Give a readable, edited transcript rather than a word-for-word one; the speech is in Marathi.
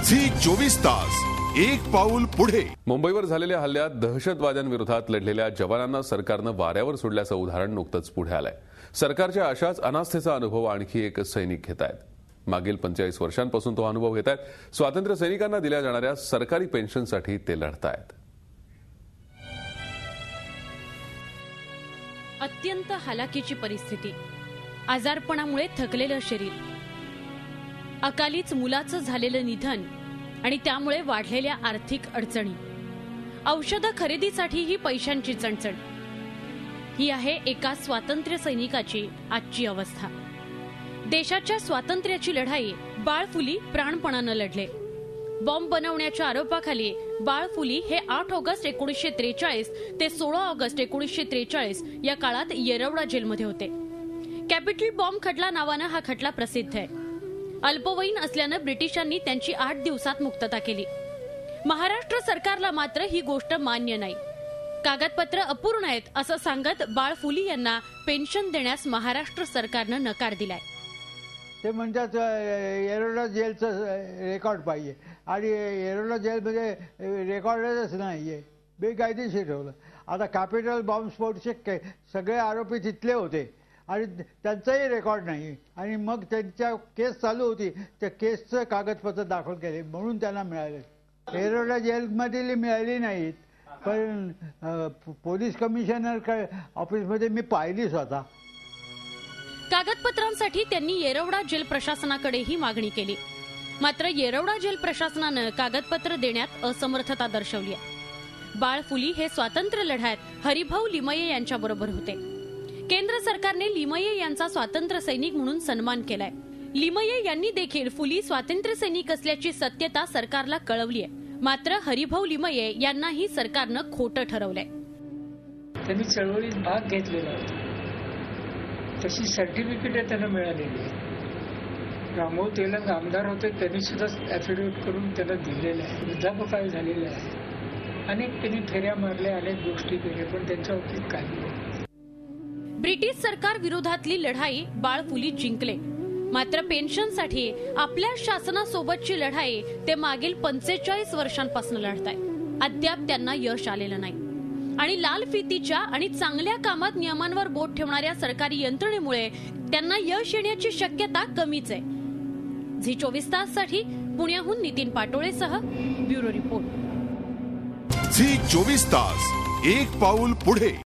झी 24 तास एक पाऊल पुढे। मुंबईवर झालेल्या हल्ल्यात दहशतवाद्यांविरोधात लढलेल्या जवानांना सरकारनं वाऱ्यावर सोडल्याचं उदाहरण नुकतंच पुढे आलंय। सरकारच्या अशाच अनास्थेचा अनुभव आणखी एक सैनिक घेत आहेत। मागील 45 वर्षांपासून तो अनुभव घेत आहेत। स्वातंत्र्य सैनिकांना दिल्या जाणाऱ्या सरकारी पेन्शनसाठी ते लढतायत। अत्यंत हालाकीची परिस्थिती, आजारपणामुळे थकलेलं शरीर, अकालीच मुलाचं झालेलं निधन आणि त्यामुळे वाढलेल्या आर्थिक अडचणी, औषधं खरेदीसाठीही पैशांची चणचण, ही आहे एका स्वातंत्र्य सैनिकाची आजची अवस्था। देशाच्या स्वातंत्र्याची लढाई बाळ फुली प्राणपणानं लढले। बॉम्ब बनवण्याच्या आरोपाखाली बाळ फुली हे 8 ऑगस्ट 1943 ते 16 ऑगस्ट 1943 या काळात येरवडा जेलमध्ये होते। कॅपिटल बॉम्ब खटला नावानं हा खटला प्रसिद्ध आहे। अल्पवयीन असल्यानं ब्रिटिशांनी त्यांची 8 दिवसात मुक्तता केली। महाराष्ट्र सरकारला मात्र ही गोष्ट मान्य नाही। कागदपत्र अपूर्ण आहेत असं सांगत बाळ फुली यांना पेन्शन देण्यास महाराष्ट्र सरकारनं नकार दिलाय। ते म्हणतात येरवडा जेलचं रेकॉर्ड पाहिजे आणि येरवडा जेलमध्ये रेकॉर्डच नाहीये, बेकायदेशीर ठेवलं। आता कॅपिटल बॉम्ब स्फोटचे सगळे आरोपी तिथले होते आणि त्यांचाही रेकॉर्ड नाही आणि मग त्यांच्या केस चालू होती, त्या केसचं कागदपत्र दाखल केले म्हणून त्यांना मिळाले। येरवडा जेलमधील मिळाली नाहीत, पण पोलीस कमिशनर ऑफिसमध्ये मी पाहिली स्वतः। कागदपत्रांसाठी त्यांनी येरवडा जेल प्रशासनाकडेही मागणी केली, मात्र येरवडा जेल प्रशासनानं कागदपत्र देण्यात असमर्थता दर्शवली आहे। बाळ फुली हे स्वातंत्र्य लढ्यात हरिभाऊ लिमये यांच्याबरोबर होते। केंद्र सरकारने लिमये यांचा स्वातंत्र्य सैनिक म्हणून सन्मान केलाय। लिमये यांनी देखील फुली स्वातंत्र्य सैनिक असल्याची सत्यता सरकारला कळवली आहे, मात्र हरिभाऊ लिमये यांनाही सरकारनं खोटं ठरवलंय। त्यांनी चळवळीत भाग घेतलेला होता, तशी सर्टिफिकेट त्यांना मिळालेली आहे। रामभाऊ तेलंग आमदार होते, त्यांनी सुद्धा ऍफिडेव्हिट करून त्यांना दिलेलं आहे। वृद्धापकाळ झालेले आहे, अनेक त्यांनी फेऱ्या मारल्या, अनेक गोष्टी केल्या, पण त्यांच्या बाबतीत काही नाही। ब्रिटिश सरकार विरोधातली लढाई बाळ फुली जिंकले, मात्र पेन्शनसाठी आपल्या शासनासोबतची लढाई ते मागील 45 वर्षांपासून लढतायत। अद्याप त्यांना यश आलेलं नाही आणि लाल फितीच्या आणि चांगल्या कामात नियमांवर बोट ठेवणाऱ्या सरकारी यंत्रणेमुळे त्यांना यश येण्याची शक्यता कमीच आहे। झी 24 ताससाठी पुण्याहून नितीन पाटोळेसह ब्युरो रिपोर्ट। झी 24 तास एक पाऊल पुढे।